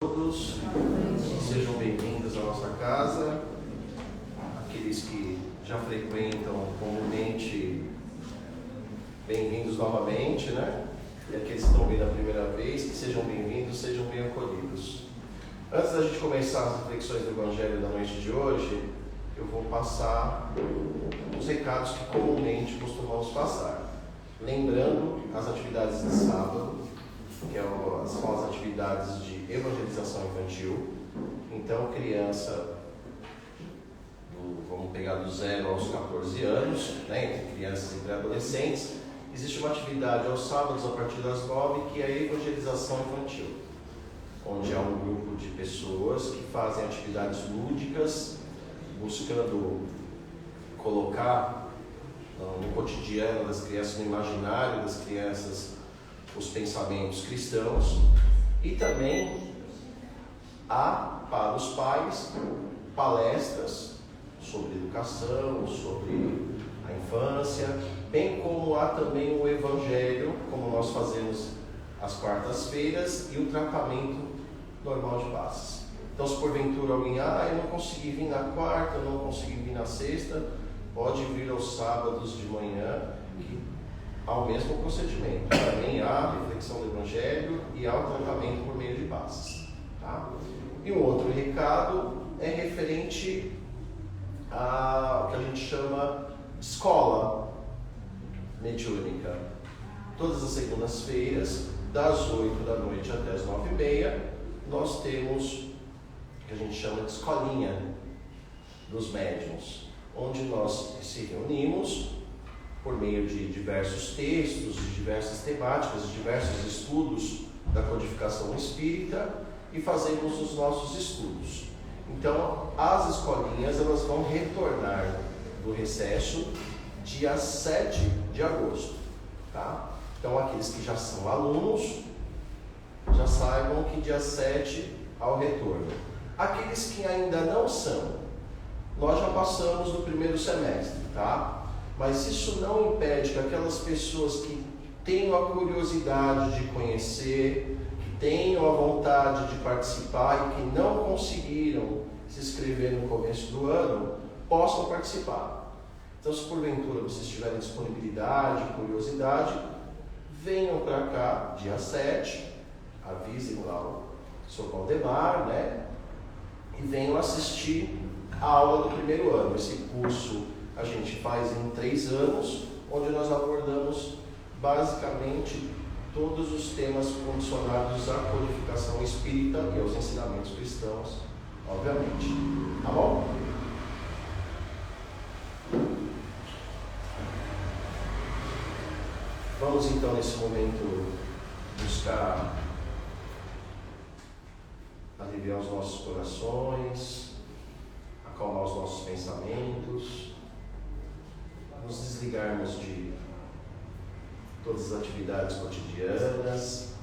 Todos sejam bem-vindos à nossa casa. Aqueles que já frequentam comumente, bem-vindos novamente, né? E aqueles que estão vindo a primeira vez, que sejam bem-vindos, sejam bem acolhidos. Antes da gente começar as reflexões do Evangelho da noite de hoje, eu vou passar os recados que comumente costumamos passar. Lembrando as atividades de sábado, que são as atividades de evangelização infantil. Então, criança, vamos pegar do 0 aos 14 anos, né, entre crianças e pré-adolescentes, existe uma atividade aos sábados a partir das 9, que é a evangelização infantil, onde há um grupo de pessoas que fazem atividades lúdicas, buscando colocar no cotidiano das crianças, no imaginário das crianças, os pensamentos cristãos. E também há para os pais palestras sobre educação, sobre a infância, bem como há também o Evangelho, como nós fazemos às quartas-feiras, e o tratamento normal de passes. Então, se porventura alguém, eu não consegui vir na quarta, eu não consegui vir na sexta, pode vir aos sábados de manhã, que há o mesmo procedimento. Também há a reflexão do Evangelho e há o tratamento por meio de passes. Tá? E um outro recado é referente ao que a gente chama de escola mediúnica. Todas as segundas-feiras, das 8 da noite até as 9h30, nós temos o que a gente chama de escolinha dos médiuns, onde nós se reunimos por meio de diversos textos, de diversas temáticas, de diversos estudos da codificação espírita, e fazemos os nossos estudos. Então, as escolinhas elas vão retornar do recesso dia 7 de agosto. Tá? Então, aqueles que já são alunos, já saibam que dia 7 há o retorno. Aqueles que ainda não são, nós já passamos do primeiro semestre, tá? Mas isso não impede que aquelas pessoas que tenham a curiosidade de conhecer, que tenham a vontade de participar e que não conseguiram se inscrever no começo do ano, possam participar. Então, se porventura vocês tiverem disponibilidade, curiosidade, venham para cá dia 7, avisem lá o Sr. Valdemar, né? E venham assistir a aula do primeiro ano. Esse curso a gente faz em 3 anos, onde nós abordamos basicamente todos os temas condicionados à codificação espírita e aos ensinamentos cristãos, obviamente. Tá bom? Vamos então nesse momento buscar aliviar os nossos corações, acalmar os nossos pensamentos, nos desligarmos de todas as atividades cotidianas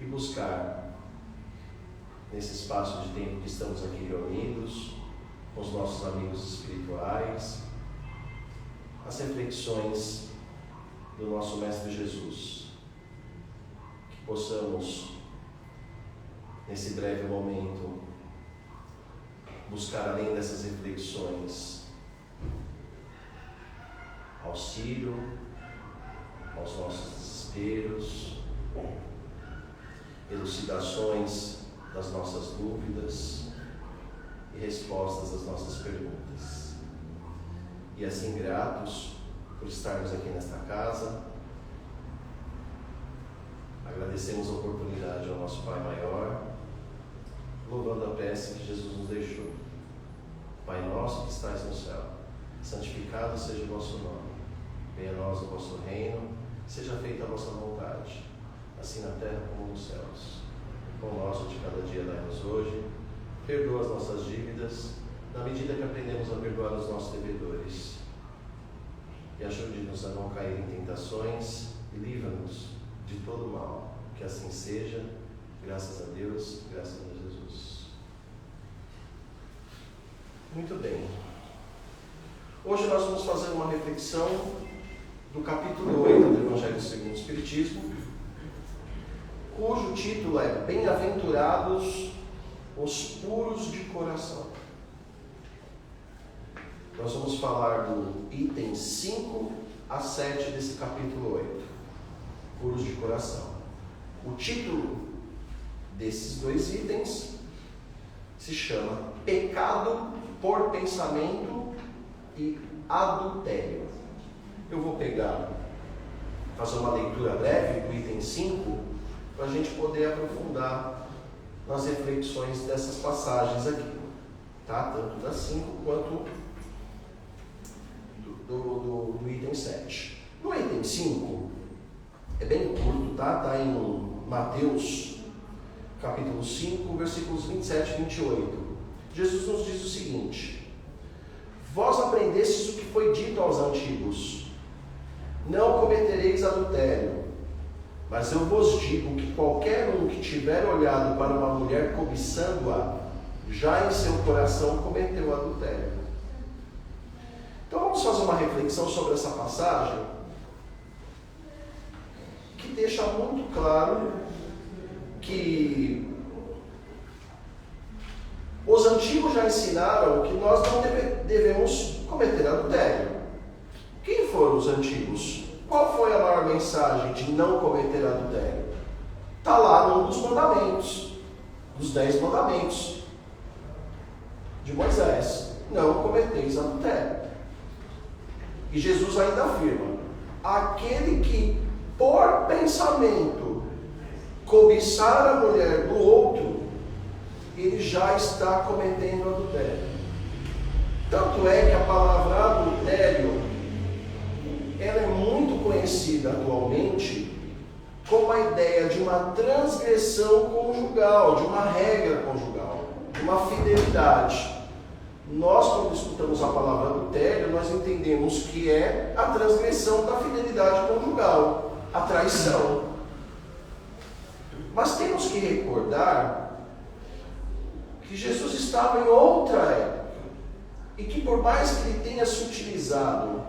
e buscar, nesse espaço de tempo que estamos aqui reunidos, com os nossos amigos espirituais, as reflexões do nosso Mestre Jesus. Que possamos, nesse breve momento, buscar além dessas reflexões auxílio aos nossos desesperos, elucidações das nossas dúvidas e respostas às nossas perguntas. E assim, gratos por estarmos aqui nesta casa, agradecemos a oportunidade ao nosso Pai Maior, louvando a prece que Jesus nos deixou. Pai nosso que estais no céu, santificado seja o vosso nome. Venha a nós o vosso reino, seja feita a vossa vontade, assim na terra como nos céus. O pão nosso de cada dia dai-nos hoje, perdoa as nossas dívidas, na medida que aprendemos a perdoar os nossos devedores. E ajude-nos a não cair em tentações e livra-nos de todo mal. Que assim seja, graças a Deus, graças a Jesus. Muito bem. Hoje nós vamos fazer uma reflexão do capítulo 8 do Evangelho segundo o Espiritismo, cujo título é Bem-aventurados os puros de coração. Nós vamos falar do item 5 a 7 desse capítulo 8, puros de coração. O título desses dois itens se chama Pecado por Pensamento e Adultério. Eu vou fazer uma leitura breve do item 5, para a gente poder aprofundar nas reflexões dessas passagens aqui, tá? Tanto da 5 quanto do item 7. No item 5, é bem curto, tá? Está em Mateus, capítulo 5, versículos 27 e 28. Jesus nos diz o seguinte: Vós aprendestes o que foi dito aos antigos: Não cometereis adultério. Mas eu vos digo que qualquer um que tiver olhado para uma mulher cobiçando-a, já em seu coração cometeu adultério. Então vamos fazer uma reflexão sobre essa passagem, que deixa muito claro que os antigos já ensinaram que nós não devemos cometer adultério. Quem foram os antigos? Qual foi a maior mensagem de não cometer adultério? Está lá num dos mandamentos, dos 10 mandamentos de Moisés: não cometeis adultério. E Jesus ainda afirma: aquele que por pensamento cobiçar a mulher do outro, ele já está cometendo adultério. Tanto é que a palavra adultério, ela é muito conhecida atualmente como a ideia de uma transgressão conjugal, de uma regra conjugal, de uma fidelidade. Nós, quando escutamos a palavra adultério, nós entendemos que é a transgressão da fidelidade conjugal, a traição. Mas temos que recordar que Jesus estava em outra época, e que por mais que ele tenha se utilizado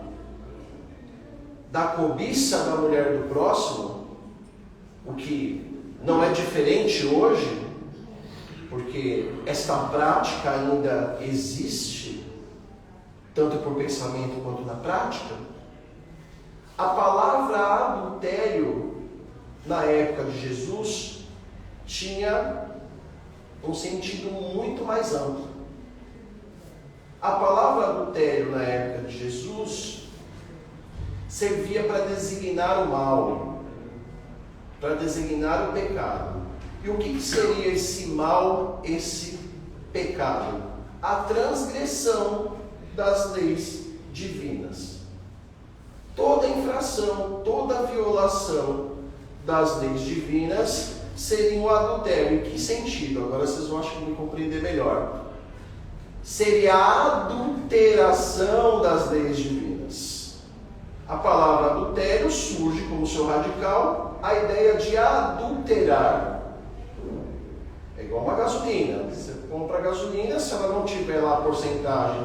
da cobiça da mulher do próximo, o que não é diferente hoje, porque esta prática ainda existe, tanto por pensamento quanto na prática, a palavra adultério, na época de Jesus, tinha um sentido muito mais amplo. A palavra adultério, na época de Jesus, servia para designar o mal, para designar o pecado. E o que seria esse mal, esse pecado? A transgressão das leis divinas. Toda infração, toda violação das leis divinas seria um adultério. Em que sentido? Agora vocês vão, acho que, me compreender melhor. Seria a adulteração das leis divinas. A palavra adultério surge como seu radical a ideia de adulterar. É igual uma gasolina. Você compra gasolina, se ela não tiver lá a porcentagem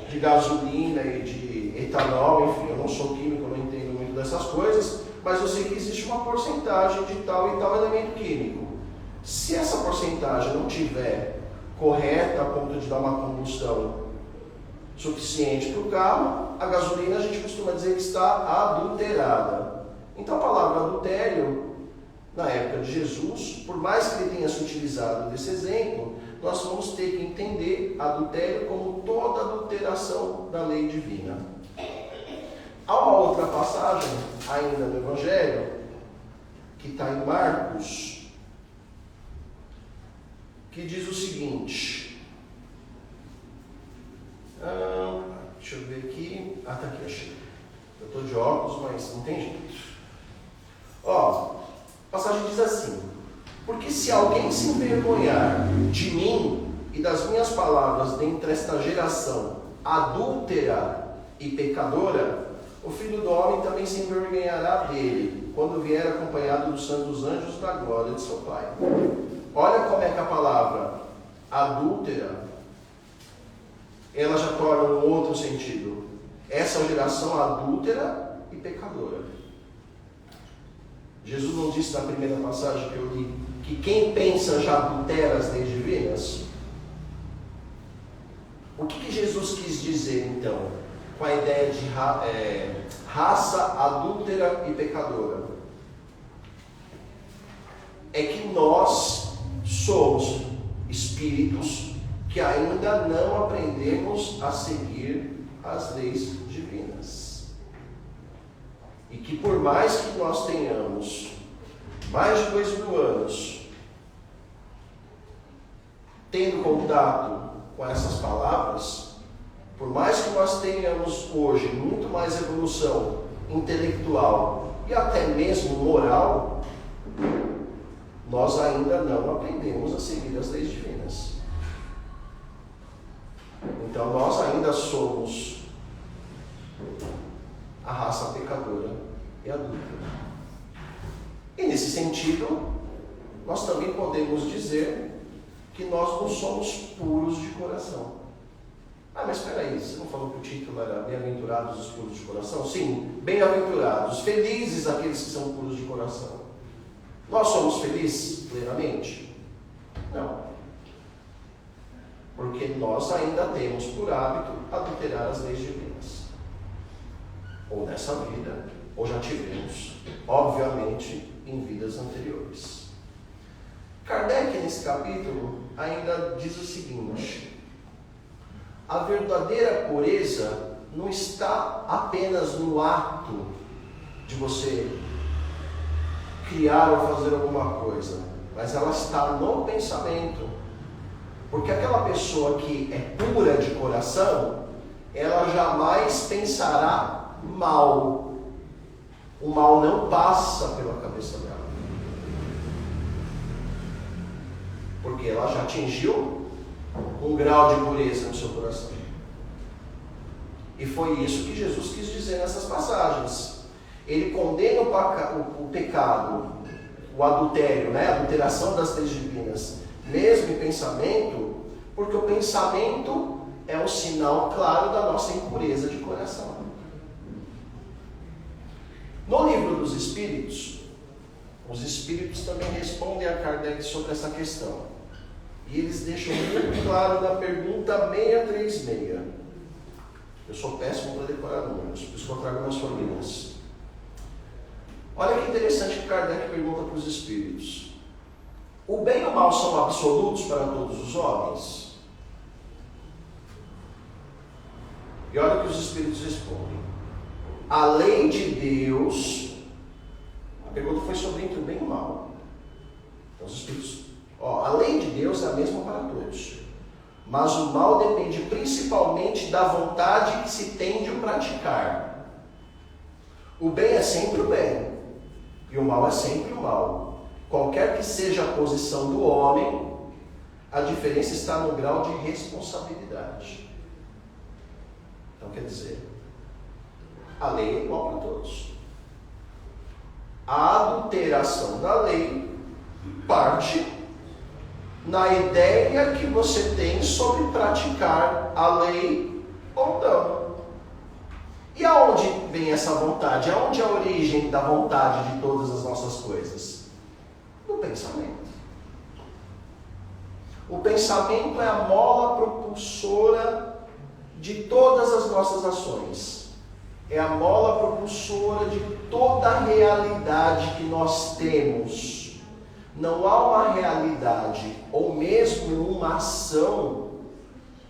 de gasolina e de etanol, enfim, eu não sou químico, eu não entendo muito dessas coisas, mas eu sei que existe uma porcentagem de tal e tal elemento químico. Se essa porcentagem não tiver correta a ponto de dar uma combustão suficiente para o carro, a gasolina a gente costuma dizer que está adulterada. Então a palavra adultério, na época de Jesus, por mais que ele tenha se utilizado desse exemplo, nós vamos ter que entender adultério como toda adulteração da lei divina. Há uma outra passagem, ainda no Evangelho, que está em Marcos, que diz o seguinte... deixa eu ver aqui. Tá aqui, achei. Eu estou de óculos, mas não tem jeito. A passagem diz assim: porque se alguém se envergonhar de mim e das minhas palavras dentre esta geração adúltera e pecadora, o Filho do Homem também se envergonhará dele, quando vier acompanhado dos santos anjos da glória de seu Pai. Olha como é que a palavra adúltera, ela já torna um outro sentido. Essa é uma geração adúltera e pecadora. Jesus não disse na primeira passagem que eu li que quem pensa já adultera as leis divinas? O que Jesus quis dizer então com a ideia de raça adúltera e pecadora? É que nós somos espíritos que ainda não aprendemos a seguir as leis divinas. E que por mais que nós tenhamos mais de 2000 anos tendo contato com essas palavras, por mais que nós tenhamos hoje muito mais evolução intelectual e até mesmo moral, nós ainda não aprendemos a seguir as leis divinas. Então nós ainda somos a raça pecadora e adúltera. E nesse sentido, nós também podemos dizer que nós não somos puros de coração. Ah, mas espera aí, você não falou que o título era Bem-aventurados os puros de coração? Sim, bem-aventurados, felizes aqueles que são puros de coração. Nós somos felizes plenamente? Não. Porque nós ainda temos por hábito adulterar as leis divinas. Ou nessa vida, ou já tivemos, obviamente, em vidas anteriores. Kardec, nesse capítulo, ainda diz o seguinte: a verdadeira pureza não está apenas no ato de você criar ou fazer alguma coisa, mas ela está no pensamento. Porque aquela pessoa que é pura de coração, ela jamais pensará mal. O mal não passa pela cabeça dela. Porque ela já atingiu um grau de pureza no seu coração. E foi isso que Jesus quis dizer nessas passagens. Ele condena o pecado, o adultério, a adulteração das leis divinas, mesmo em pensamento, porque o pensamento é um sinal claro da nossa impureza de coração. No livro dos Espíritos, os Espíritos também respondem a Kardec sobre essa questão. E eles deixam muito claro na pergunta 636. Eu sou péssimo para decorar números, por isso que eu trago umas folhinhas. Olha que interessante que Kardec pergunta para os Espíritos: o bem e o mal são absolutos para todos os homens? E olha o que os Espíritos respondem: a lei de Deus. A pergunta foi sobre entre o bem e o mal. Então os Espíritos: a lei de Deus é a mesma para todos, mas o mal depende principalmente da vontade que se tem de o praticar. O bem é sempre o bem, e o mal é sempre o mal. Qualquer que seja a posição do homem, a diferença está no grau de responsabilidade. Então quer dizer, a lei é igual para todos. A adulteração da lei parte na ideia que você tem sobre praticar a lei ou não. E aonde vem essa vontade? Aonde é a origem da vontade de todas as nossas coisas? No pensamento. O pensamento é a mola propulsora de todas as nossas ações. É a mola propulsora de toda a realidade que nós temos. Não há uma realidade, ou mesmo uma ação,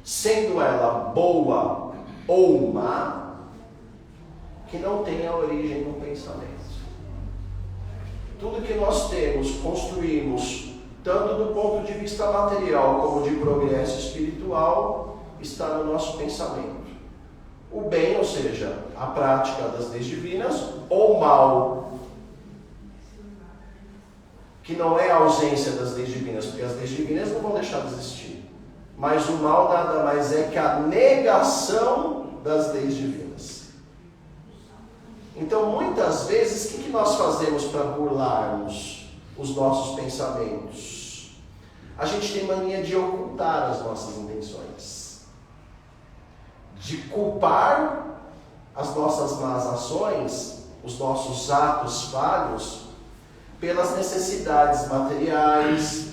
sendo ela boa ou má, que não tenha origem no pensamento. Tudo que nós temos, construímos, tanto do ponto de vista material como de progresso espiritual, está no nosso pensamento. O bem, ou seja, a prática das leis divinas, ou o mal, que não é a ausência das leis divinas, porque as leis divinas não vão deixar de existir. Mas o mal nada mais é que a negação das leis divinas. Então, muitas vezes, o que nós fazemos para burlarmos os nossos pensamentos? A gente tem mania de ocultar as nossas intenções, de culpar as nossas más ações, os nossos atos falhos, pelas necessidades materiais,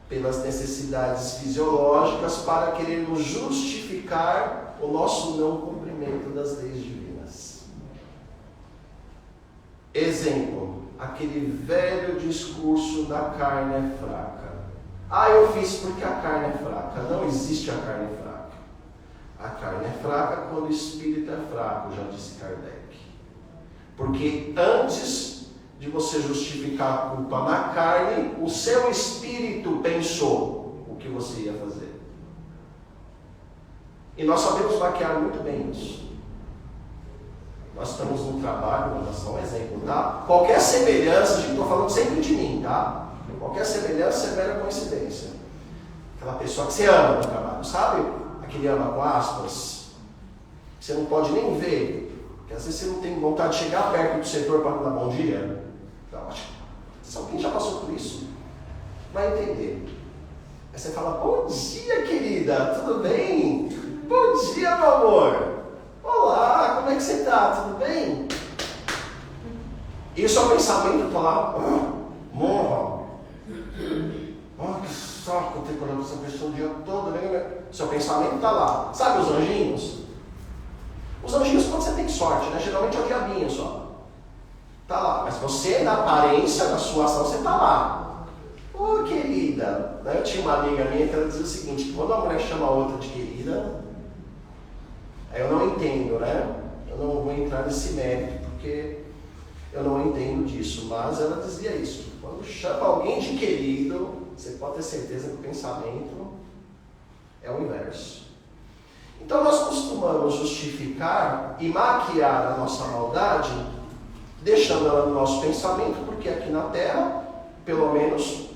pelas necessidades fisiológicas, para querermos justificar o nosso não cumprimento das leis divinas. Exemplo, aquele velho discurso da carne é fraca. Eu fiz porque a carne é fraca. Não existe a carne fraca. A carne é fraca quando o espírito é fraco, já disse Kardec. Porque antes de você justificar a culpa na carne, o seu espírito pensou o que você ia fazer. E nós sabemos maquiar muito bem isso. Nós estamos no trabalho, vou dar só um exemplo, tá? Qualquer semelhança, gente, estou falando sempre de mim, tá? Qualquer semelhança é mera coincidência. Aquela pessoa que você ama no trabalho, sabe? Aquele ama com aspas, você não pode nem ver, porque às vezes você não tem vontade de chegar perto do setor para dar bom dia. Então, acho que se alguém já passou por isso, vai entender. Aí você fala, bom dia, querida, tudo bem? Bom dia, meu amor. Olá, como é que você está? Tudo bem? E o seu pensamento está lá, morra. Que saco ter que olhar para essa pessoa o dia todo, né? Seu pensamento está lá. Sabe os anjinhos? Os anjinhos, quando você tem sorte, né? Geralmente é o diabinho só. Está lá. Mas você, na aparência, na sua ação, você está lá. Querida. Eu tinha uma amiga minha que ela dizia o seguinte: quando a mulher chama a outra de querida, eu não entendo, né? Eu não vou entrar nesse mérito, porque eu não entendo disso. Mas ela dizia isso. Quando chama alguém de querido, você pode ter certeza que o pensamento é o inverso. Então nós costumamos justificar e maquiar a nossa maldade, deixando ela no nosso pensamento, porque aqui na Terra, pelo menos,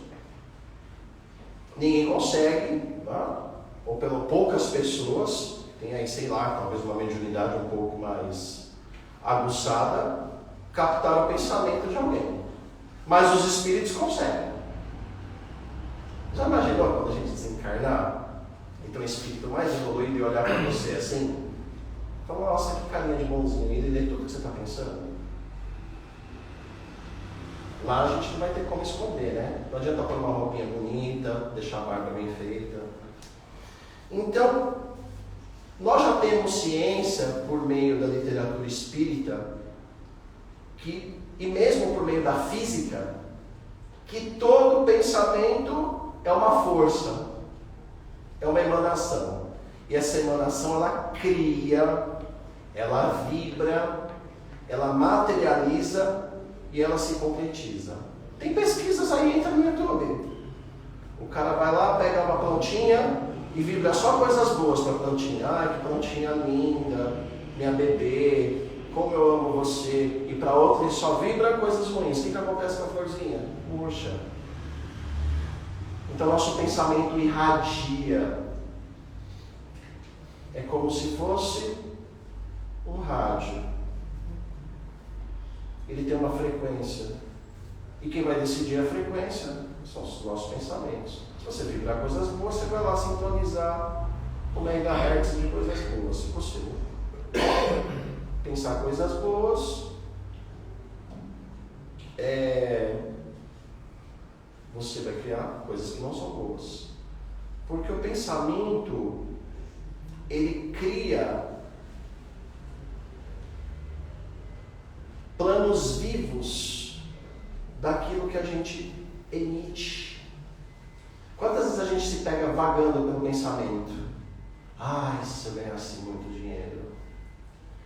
ninguém consegue, tá? Ou pelo poucas pessoas, tem aí, sei lá, talvez uma mediunidade um pouco mais aguçada, captar o pensamento de alguém. Mas os espíritos conseguem. Já imaginou quando a gente desencarnar e tem um espírito mais evoluído e olhar para você assim? Fala, nossa, que carinha de bonzinho, ele lê tudo que você está pensando. Lá a gente não vai ter como esconder, né? Não adianta pôr uma roupinha bonita, deixar a barba bem feita. Então, nós já temos ciência, por meio da literatura espírita, e mesmo por meio da física, que todo pensamento é uma força, é uma emanação. E essa emanação, ela cria, ela vibra, ela materializa e ela se concretiza. Tem pesquisas aí, entra no YouTube. O cara vai lá, pega uma plantinha e vibra só coisas boas para a plantinha. Que plantinha linda, minha bebê, como eu amo você. E para outra ele só vibra coisas ruins. O que acontece com a florzinha? Murcha. Então nosso pensamento irradia. É como se fosse um rádio. Ele tem uma frequência. E quem vai decidir a frequência são os nossos pensamentos. Se você vibrar coisas boas, você vai lá sintonizar o megahertz de coisas boas, se possível. Pensar coisas boas, você vai criar coisas que não são boas. Porque o pensamento, ele cria planos vivos daquilo que a gente emite. Quantas vezes a gente se pega vagando pelo pensamento? Se eu ganhasse muito dinheiro.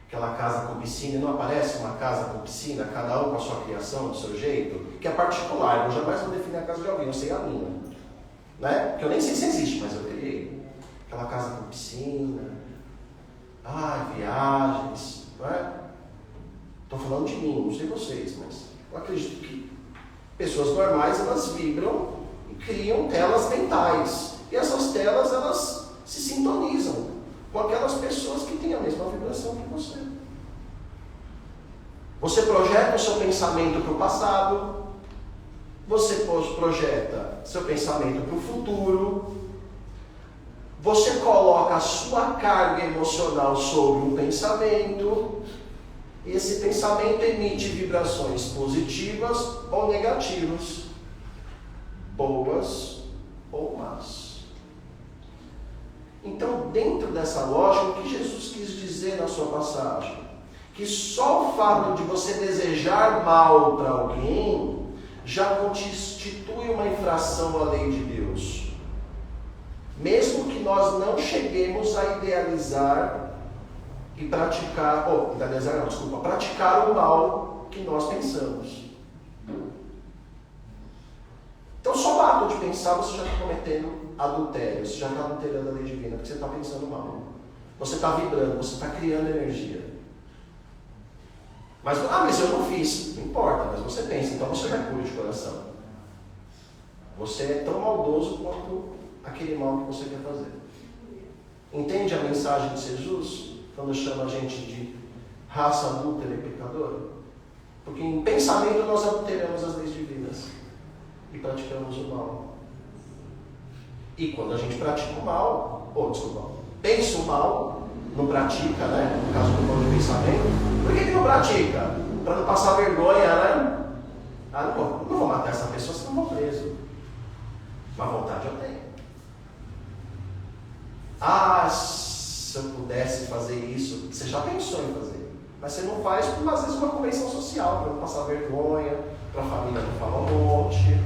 Aquela casa com piscina, não aparece uma casa com piscina, cada um com a sua criação, do seu jeito, que é particular. Eu jamais vou definir a casa de alguém, eu sei a minha. Né? Porque eu nem sei se existe, mas eu criei. Aquela casa com piscina, viagens, não é? Estou falando de mim, não sei vocês, mas eu acredito que pessoas normais, elas vibram e criam telas mentais. E essas telas, elas se sintonizam com aquelas pessoas que têm a mesma vibração que você. Você projeta o seu pensamento para o passado, você projeta seu pensamento para o futuro, você coloca a sua carga emocional sobre um pensamento, esse pensamento emite vibrações positivas ou negativas, boas ou más. Então, dentro dessa lógica, o que Jesus quis dizer na sua passagem? Que só o fato de você desejar mal para alguém já constitui uma infração à lei de Deus. Mesmo que nós não cheguemos a idealizar e praticar, praticar o mal que nós pensamos. Então, só o ato de pensar, você já está cometendo adultério, você já está adulterando a lei divina, porque você está pensando mal. Você está vibrando, você está criando energia. Mas eu não fiz. Não importa, mas você pensa, então você não é puro de coração. Você é tão maldoso quanto aquele mal que você quer fazer. Entende a mensagem de Jesus? Quando chama a gente de raça adúltera e pecadora? Porque em pensamento nós adulteramos as leis divinas e praticamos o mal. E quando a gente pratica o mal, pensa o mal, não pratica, né? No caso do mal de pensamento, por que não pratica? Para não passar vergonha, né? Não vou matar essa pessoa, senão eu vou preso. Mas vontade eu tenho. Se eu pudesse fazer isso, você já pensou em fazer, mas você não faz por, às vezes, uma convenção social, para não passar vergonha, para a família não falar um monte,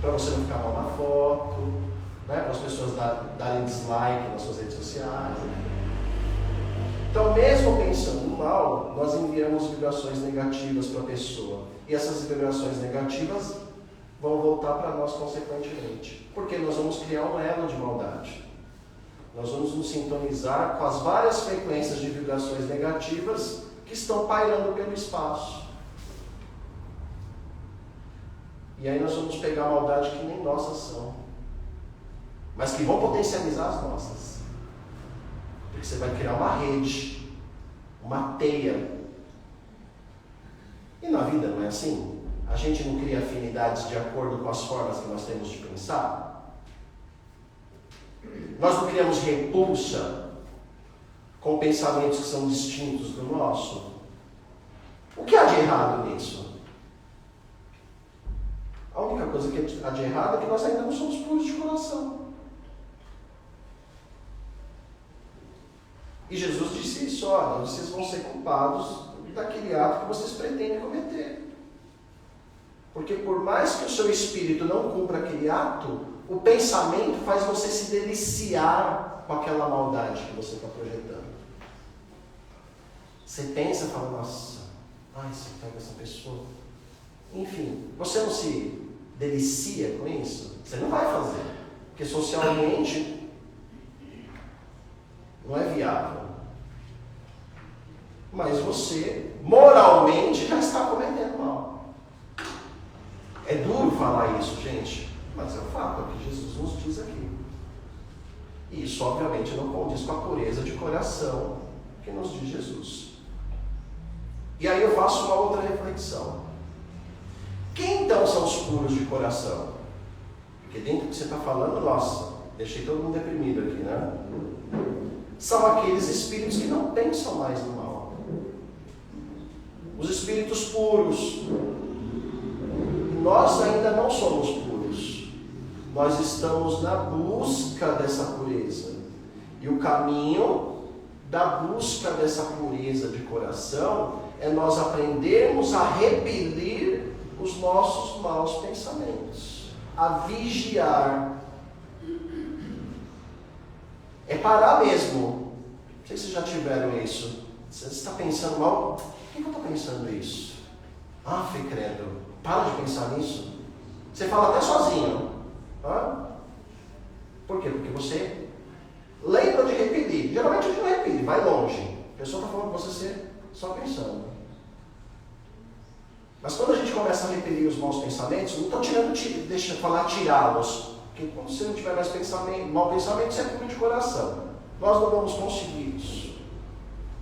para você não ficar mal na foto, né? Para as pessoas darem dislike nas suas redes sociais. Então, mesmo pensando no mal, nós enviamos vibrações negativas para a pessoa, e essas vibrações negativas vão voltar para nós consequentemente, porque nós vamos criar um elo de maldade. Nós vamos nos sintonizar com as várias frequências de vibrações negativas que estão pairando pelo espaço. E aí nós vamos pegar a maldade que nem nossas são, mas que vão potencializar as nossas. Porque você vai criar uma rede, uma teia. E na vida não é assim? A gente não cria afinidades de acordo com as formas que nós temos de pensar? Nós não criamos repulsa com pensamentos que são distintos do nosso? O que há de errado nisso? A única coisa que há de errado é que nós ainda não somos puros de coração. E Jesus disse isso: olha, vocês vão ser culpados daquele ato que vocês pretendem cometer. Porque por mais que o seu espírito não cumpra aquele ato, o pensamento faz você se deliciar com aquela maldade que você está projetando. Você pensa e fala, nossa, você pega essa pessoa. Enfim, você não se delicia com isso? Você não vai fazer. Porque socialmente não é viável. Mas você, moralmente, já está cometendo mal. É duro falar isso, gente. Mas é o fato, é o que Jesus nos diz aqui. E isso, obviamente, não condiz com a pureza de coração que nos diz Jesus. E aí eu faço uma outra reflexão. Quem então são os puros de coração? Porque dentro do que você está falando, nossa, deixei todo mundo deprimido aqui, né? São aqueles espíritos que não pensam mais no mal. Os espíritos puros. Nós ainda não somos puros. Nós estamos na busca dessa pureza. E o caminho da busca dessa pureza de coração é nós aprendermos a repelir os nossos maus pensamentos, a vigiar. É parar mesmo. Não sei se vocês já tiveram isso. Você está pensando mal? Por que eu estou pensando isso? Credo. Para de pensar nisso. Você fala até sozinho. Por quê? Porque você lembra de repelir. Geralmente a gente não repele, vai longe. A pessoa está falando com você só pensando. Mas quando a gente começa a repelir os maus pensamentos, não estou tirando, deixa eu falar tirá-los. Porque quando você não tiver mais mau pensamento, você é puro de coração. Nós não vamos conseguir isso.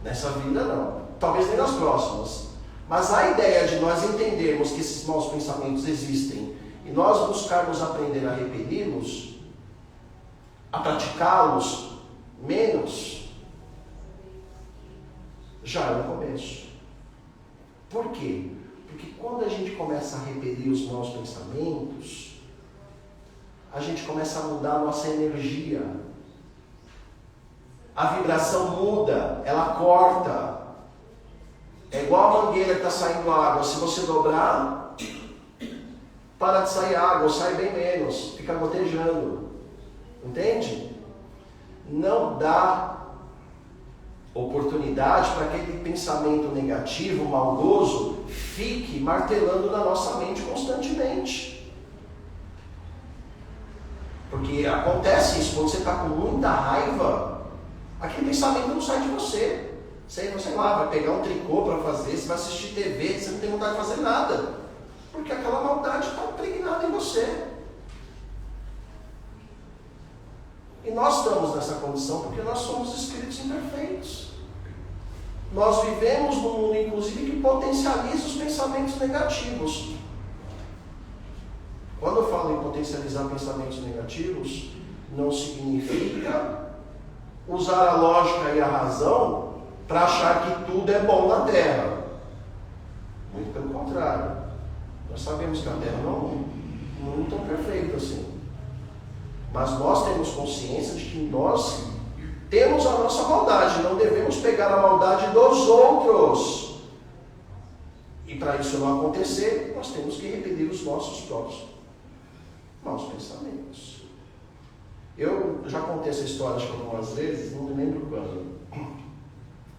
Nessa vida não. Talvez nem nas próximas. Mas a ideia de nós entendermos que esses maus pensamentos existem e nós buscarmos aprender a repeli-los, a praticá-los menos, já é um começo. Por quê? Porque quando a gente começa a repelir os maus pensamentos, a gente começa a mudar a nossa energia. A vibração muda, ela corta. É igual a mangueira que está saindo água. Se você dobrar, para de sair água, ou sai bem menos, fica gotejando. Entende? Não dá oportunidade para aquele pensamento negativo, maldoso, fique martelando na nossa mente constantemente. Porque acontece isso, quando você está com muita raiva, aquele pensamento não sai de você. Você, sei lá, vai pegar um tricô para fazer, você vai assistir TV, você não tem vontade de fazer nada. Porque aquela maldade está impregnada em você. E nós estamos nessa condição porque nós somos espíritos imperfeitos. Nós vivemos num mundo, inclusive, que potencializa os pensamentos negativos. Quando eu falo em potencializar pensamentos negativos, não significa usar a lógica e a razão para achar que tudo é bom na Terra. Muito pelo contrário. Nós sabemos que a Terra não é um mundo tão perfeito assim. Mas nós temos consciência de que nós temos a nossa maldade. Não devemos pegar a maldade dos outros. E para isso não acontecer, nós temos que repelir os nossos próprios maus pensamentos. Eu já contei essa história acho que algumas vezes, não me lembro quando.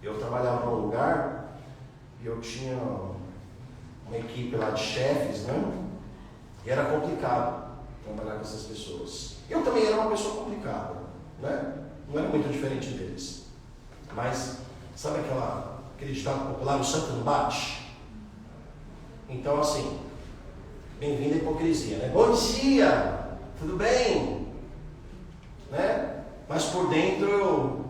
Eu trabalhava num lugar e eu tinha uma equipe lá de chefes, né? E era complicado trabalhar com essas pessoas. Eu também era uma pessoa complicada, né? Não era muito diferente deles. Mas, sabe aquele ditado popular, o santo não bate? Então, assim, bem-vindo à hipocrisia, né? Bom dia, tudo bem? Né? Mas por dentro,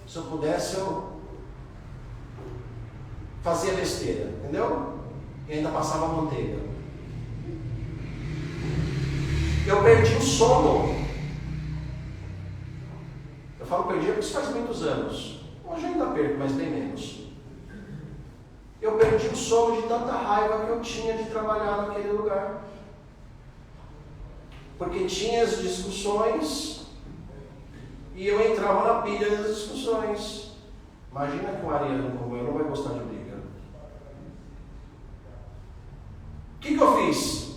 se eu pudesse, eu fazia besteira, entendeu? E ainda passava manteiga. Eu perdi o sono. Eu falo perdi porque isso faz muitos anos. Hoje ainda perco, mas bem menos. Eu perdi o sono de tanta raiva que eu tinha de trabalhar naquele lugar. Porque tinha as discussões e eu entrava na pilha das discussões. Imagina que um ariano como eu não vai gostar de briga. O que eu fiz?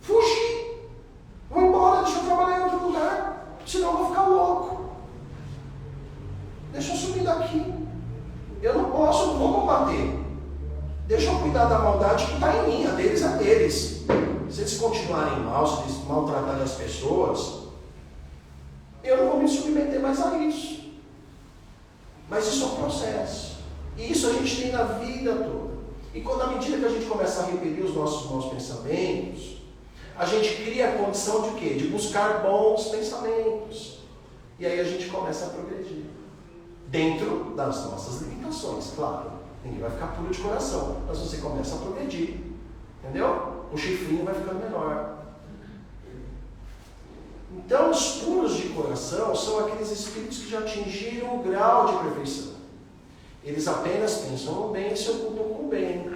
Fugi. Vou embora, deixa eu trabalhar em outro lugar. Senão eu vou ficar louco. Deixa eu sumir daqui. Eu não posso, não vou combater. Deixa eu cuidar da maldade que está em mim, a deles é deles. Se eles continuarem mal, se eles maltratarem as pessoas, eu não vou me submeter mais a isso. Mas isso é um processo. E isso a gente tem na vida toda. E quando, à medida que a gente começa a repelir os nossos maus pensamentos, a gente cria a condição de quê? De buscar bons pensamentos. E aí a gente começa a progredir. Dentro das nossas limitações, claro. Ninguém vai ficar puro de coração. Mas você começa a progredir. Entendeu? O chifrinho vai ficando menor. Então, os puros de coração são aqueles espíritos que já atingiram o grau de perfeição. Eles apenas pensam no bem e se ocupam com o bem.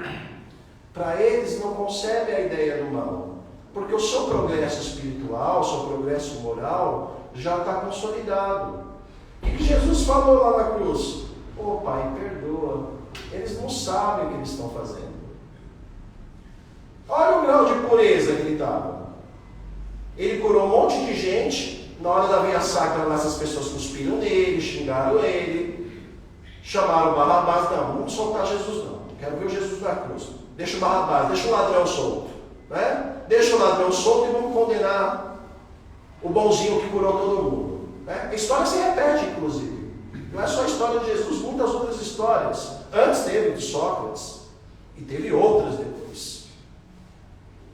Para eles não concebe a ideia do mal. Porque o seu progresso espiritual, o seu progresso moral, já está consolidado. O que Jesus falou lá na cruz? Oh, Pai, perdoa. Eles não sabem o que eles estão fazendo. Olha o grau de pureza que ele estava. Ele curou um monte de gente. Na hora da via sacra, lá, essas pessoas cuspiram nele, xingaram ele, chamaram o Barrabás. Não, vamos soltar Jesus não. Quero ver o Jesus da cruz. Deixa o Barrabás, deixa o ladrão solto. Né? Deixa o ladrão solto e vamos condenar o bonzinho que curou todo mundo. Né? A história se repete, inclusive. Não é só a história de Jesus, muitas outras histórias. Antes teve de Sócrates e teve outras depois.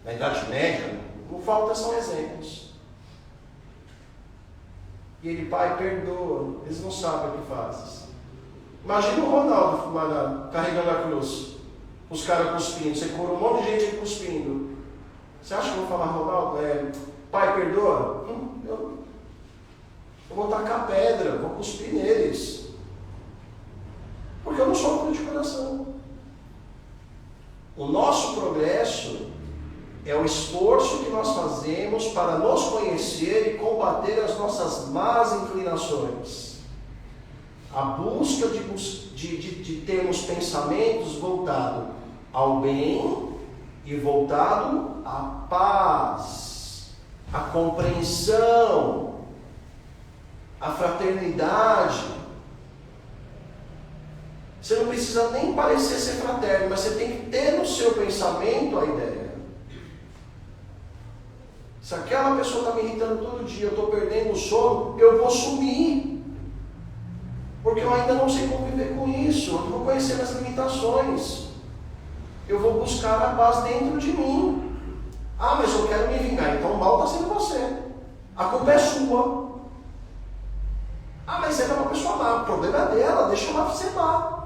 Na Idade Média, não falta são exemplos. E ele, Pai, perdoa, eles não sabem o que fazes. Imagina o Ronaldo lá carregando a cruz, os caras cuspindo, você cura um monte de gente cuspindo. Você acha que eu vou falar, Ronaldo? Pai, perdoa? Eu vou tacar pedra, vou cuspir neles. Porque eu não sou puro de coração. O nosso progresso é o esforço que nós fazemos para nos conhecer e combater as nossas más inclinações. A busca de termos pensamentos voltados ao bem e voltado à paz, à compreensão, à fraternidade. Você não precisa nem parecer ser fraterno, mas você tem que ter no seu pensamento a ideia. Se aquela pessoa está me irritando todo dia, eu estou perdendo o sono, eu vou sumir. Porque eu ainda não sei conviver com isso, eu vou conhecer as limitações. Eu vou buscar a paz dentro de mim. Ah, mas eu quero me vingar, então o mal está sendo você. A culpa é sua. Ah, mas ela é uma pessoa má, o problema é dela, deixa ela ser má.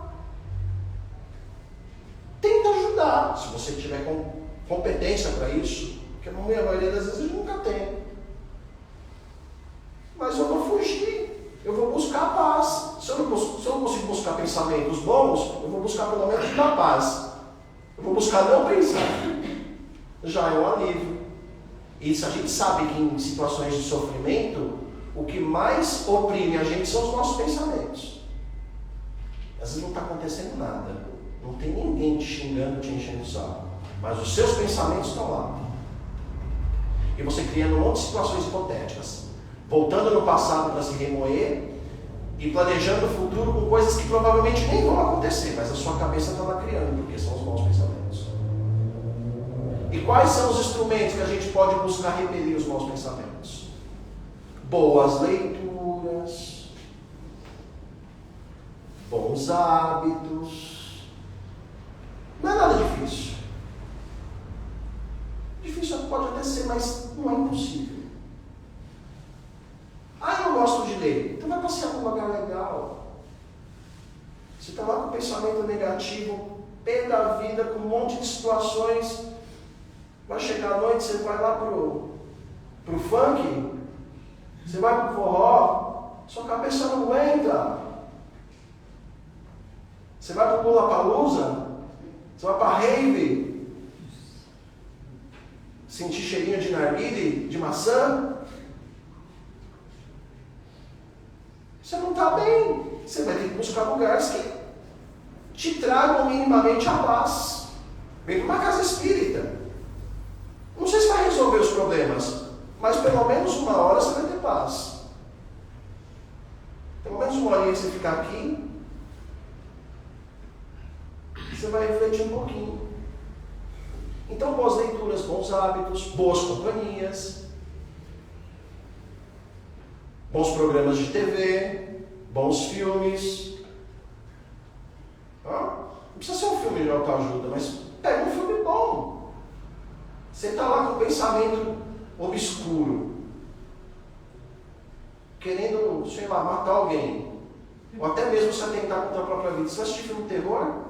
Tenta ajudar, se você tiver competência para isso, porque a maioria das vezes a gente nunca tem. Mas eu vou fugir, eu vou buscar a paz. Se eu não consigo buscar pensamentos bons, eu vou buscar pelo menos uma paz. Eu vou buscar não pensar. Já é um alívio. E a gente sabe que em situações de sofrimento, o que mais oprime a gente são os nossos pensamentos. Às vezes não está acontecendo nada. Não tem ninguém te xingando, te enchendo o saco. Mas os seus pensamentos estão lá. E você criando um monte de situações hipotéticas. Voltando no passado para se remoer e planejando o futuro com coisas que provavelmente nem vão acontecer, mas a sua cabeça está lá criando, porque são os maus pensamentos. E quais são os instrumentos que a gente pode buscar repelir os maus pensamentos? Boas leituras, bons hábitos. Não é nada difícil. Difícil pode até ser, mas não é impossível. Ah, eu não gosto de ler. Então vai passear para um lugar legal. Você está lá com pensamento negativo, pé da vida, com um monte de situações. Vai chegar à noite, você vai lá pro funk, você vai pro forró, sua cabeça não aguenta. Você vai pro Lollapalooza, você vai para rave, sentir cheirinho de narguilé, de maçã. Você não está bem. Você vai ter que buscar lugares que te tragam minimamente a paz. Vem para uma casa espírita. Não sei se vai resolver os problemas, mas pelo menos uma hora você vai ter paz. Pelo menos uma horinha que você ficar aqui, você vai refletir um pouquinho. Então, boas leituras, bons hábitos, boas companhias, bons programas de TV, bons filmes. Não precisa ser um filme de autoajuda, mas pega um filme bom. Você está lá com o pensamento obscuro, querendo, sei lá, matar alguém, ou até mesmo se atentar contra a própria vida. Você vai assistir filme de terror?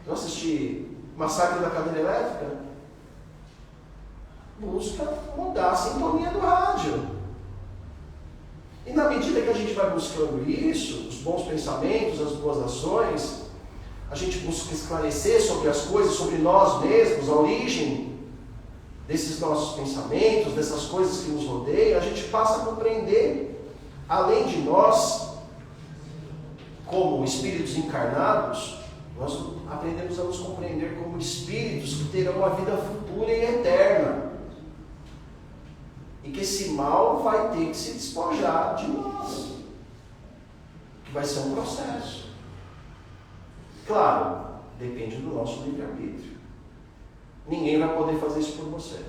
Você vai assistir Massacre da Cadeira Elétrica? Busca mudar a sintonia do rádio. E na medida que a gente vai buscando isso, os bons pensamentos, as boas ações, a gente busca esclarecer sobre as coisas, sobre nós mesmos, a origem desses nossos pensamentos, dessas coisas que nos rodeiam, a gente passa a compreender, além de nós, como espíritos encarnados, nós aprendemos a nos compreender como espíritos que terão uma vida futura e eterna. E que esse mal vai ter que se despojar de nós. Que vai ser um processo. Claro, depende do nosso livre-arbítrio. Ninguém vai poder fazer isso por você.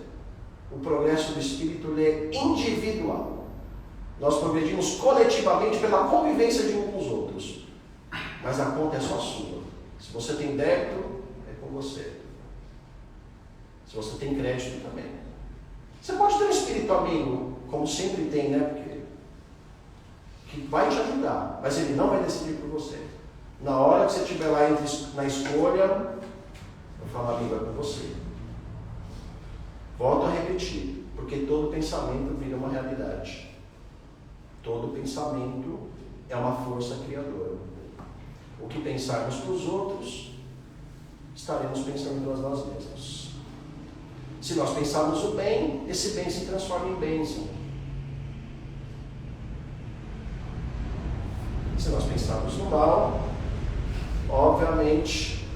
O progresso do espírito é individual. Nós progredimos coletivamente pela convivência de uns com os outros. Mas a conta é só sua. Se você tem débito, é com você. Se você tem crédito, também. Você pode ter um espírito amigo, como sempre tem, né? Porque que vai te ajudar, mas ele não vai decidir por você. Na hora que você estiver lá na escolha, eu falo, amigo, é com você. Volto a repetir, porque todo pensamento vira uma realidade. Todo pensamento é uma força criadora. o que pensarmos para os outros, estaremos pensando para nós mesmos. Se nós pensarmos o bem, esse bem se transforma em bênção. Se nós pensarmos no mal, obviamente,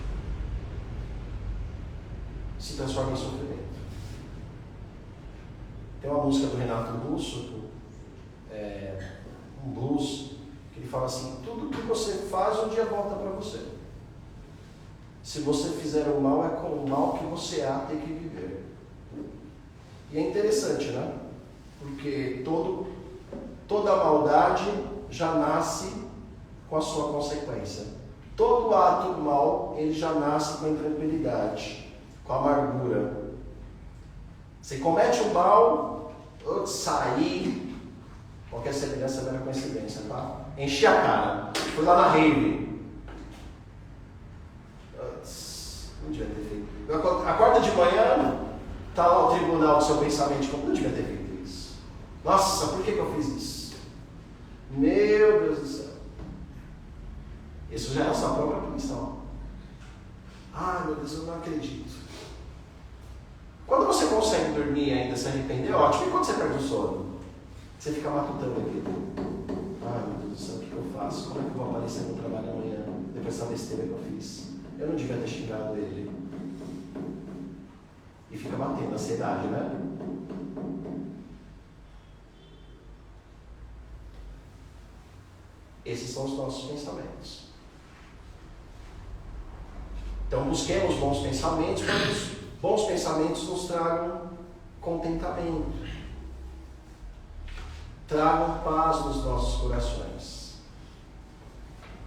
se transforma em sofrimento. Tem uma música do Renato Russo, um blues, que ele fala assim: tudo que você faz um dia volta para você. Se você fizer o mal, é com o mal que você há ter que viver. E é interessante, né? Porque toda maldade já nasce com a sua consequência. Todo ato mal, ele já nasce com a intranquilidade, com a amargura. Você comete o mal, sair, qualquer semelhança é mera coincidência, tá? Enchi a cara, fui lá na rave. Não devia ter feito. Acorda de manhã, está lá o tribunal do seu pensamento, como não devia ter feito isso. Nossa, por que eu fiz isso? Meu Deus do céu. Isso já é a sua própria punição. Ah, meu Deus, eu não acredito. Quando você consegue dormir e ainda se arrepender, é ótimo. E quando você perde o sono? Você fica matutando aqui. Ah, meu Deus do céu, o que eu faço? Como é que eu vou aparecer no trabalho amanhã? Depois dessa besteira que eu fiz. Eu não devia ter xingado ele. E fica batendo a ansiedade, né? Esses são os nossos pensamentos. Então busquemos bons pensamentos, para que os bons pensamentos nos tragam contentamento, tragam paz nos nossos corações.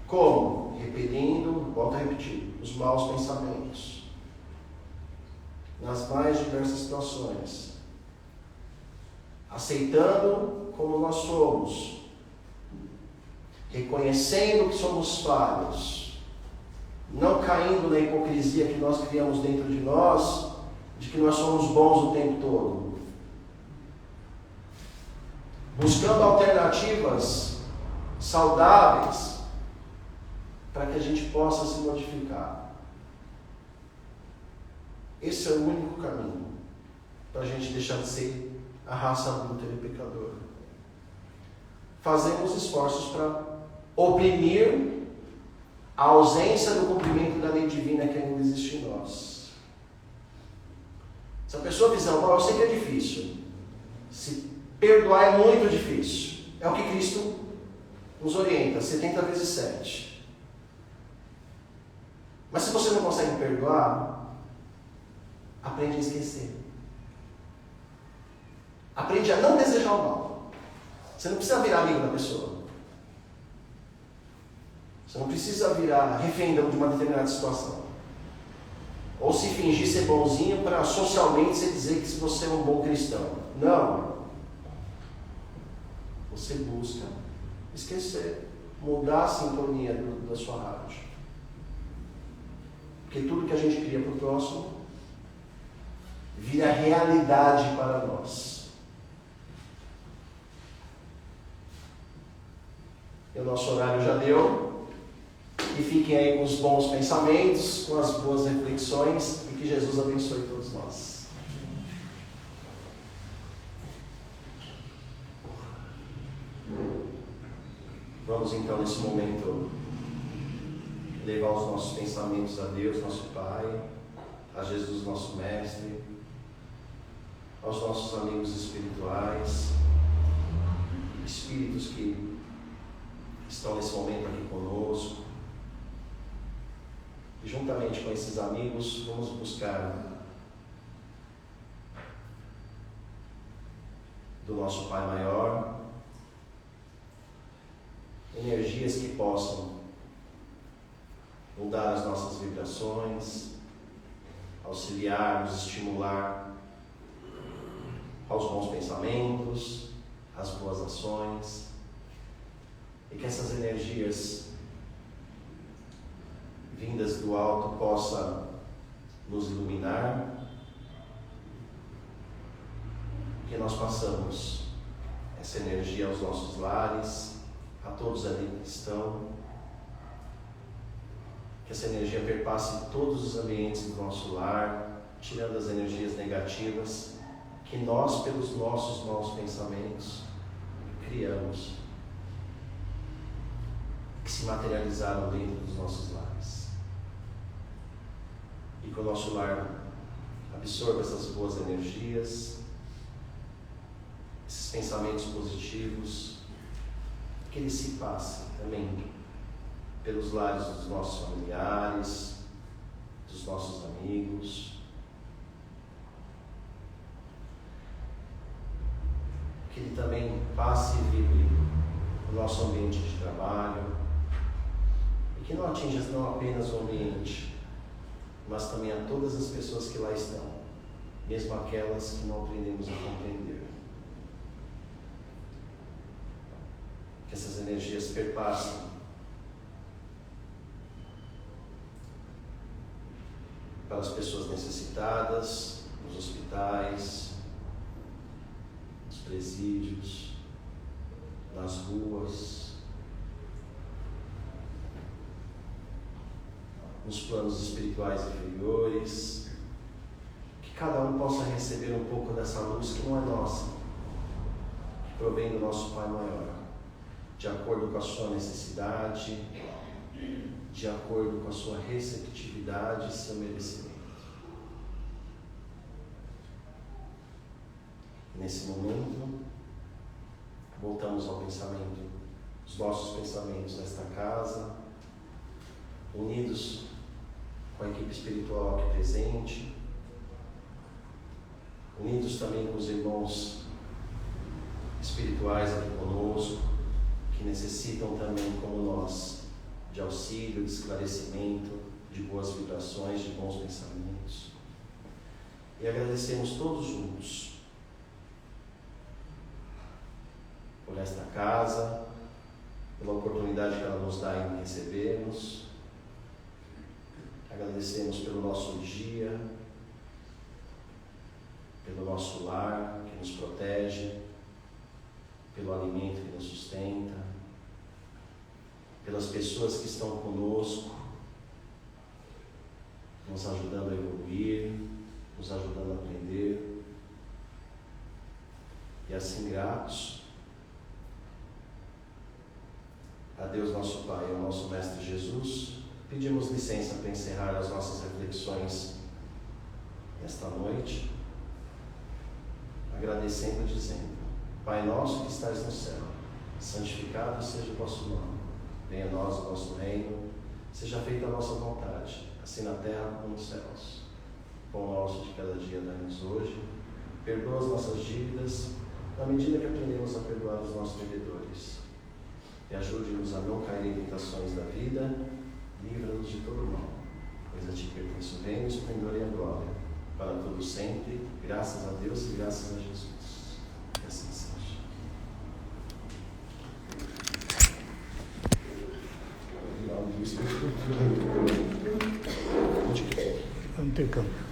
Como? Repelindo, volto a repetir, os maus pensamentos, nas mais diversas situações, aceitando como nós somos, reconhecendo que somos falhos, não caindo na hipocrisia que nós criamos dentro de nós, de que nós somos bons o tempo todo. Buscando alternativas saudáveis para que a gente possa se modificar. Esse é o único caminho para a gente deixar de ser a raça adúltera e pecadora. Fazemos esforços para oprimir a ausência do cumprimento da lei divina que ainda existe em nós. Se a pessoa fizer o mal, eu sei que é difícil. Se perdoar é muito difícil. É o que Cristo nos orienta, 70 vezes 7. Mas se você não consegue perdoar, aprende a esquecer. Aprende a não desejar o mal. Você não precisa virar amigo da pessoa. Você não precisa virar refém de uma determinada situação. Ou se fingir ser bonzinho para socialmente você dizer que você é um bom cristão. Não. Você busca esquecer, mudar a sintonia da sua rádio. Porque tudo que a gente cria para o próximo vira realidade para nós. E o nosso horário já deu. E fiquem aí com os bons pensamentos, com as boas reflexões, e que Jesus abençoe todos nós. Vamos então nesse momento levar os nossos pensamentos a Deus, nosso Pai, a Jesus, nosso Mestre, aos nossos amigos espirituais, espíritos que estão nesse momento aqui conosco. E juntamente com esses amigos, vamos buscar do nosso Pai Maior energias que possam mudar as nossas vibrações, auxiliar, nos estimular aos bons pensamentos, às boas ações, e que essas energias vindas do alto possa nos iluminar, que nós passamos essa energia aos nossos lares, a todos ali que estão, Que essa energia perpasse todos os ambientes do nosso lar, tirando as energias negativas que nós, pelos nossos maus pensamentos, criamos, que se materializaram dentro dos nossos lares. E que o nosso lar absorva essas boas energias, esses pensamentos positivos, que eles se passem também pelos lares dos nossos familiares, dos nossos amigos, que ele também passe e vibre o nosso ambiente de trabalho, e que não atinja não apenas o ambiente, mas também a todas as pessoas que lá estão, mesmo aquelas que não aprendemos a compreender. Que essas energias perpassem para as pessoas necessitadas, nos hospitais, nos presídios, nas ruas, nos planos espirituais inferiores, que cada um possa receber um pouco dessa luz que não é nossa, que provém do nosso Pai Maior, de acordo com a sua necessidade, de acordo com a sua receptividade e seu merecimento. Nesse momento, voltamos ao pensamento, os nossos pensamentos nesta casa, unidos com a equipe espiritual aqui presente, unidos também com os irmãos espirituais aqui conosco, que necessitam também, como nós, de auxílio, de esclarecimento, de boas vibrações, de bons pensamentos. E agradecemos todos juntos por esta casa, pela oportunidade que ela nos dá em recebermos. Agradecemos pelo nosso dia, pelo nosso lar que nos protege, pelo alimento que nos sustenta, pelas pessoas que estão conosco, nos ajudando a evoluir, nos ajudando a aprender. E assim, gratos a Deus nosso Pai e ao nosso Mestre Jesus, pedimos licença para encerrar as nossas reflexões nesta noite, agradecendo e dizendo: Pai nosso que estais no céu, santificado seja o vosso nome. Venha a nós o vosso reino, seja feita a vossa vontade, assim na terra como nos céus. O pão nosso de cada dia dai-nos hoje, perdoa as nossas dívidas, na medida que aprendemos a perdoar os nossos devedores. E ajude-nos a não cair em tentações da vida, livra-nos de todo mal, pois a ti pertence o reino, o esplendor e a glória, para todo sempre, graças a Deus e graças a Jesus. Que assim seja. Intercâmbio.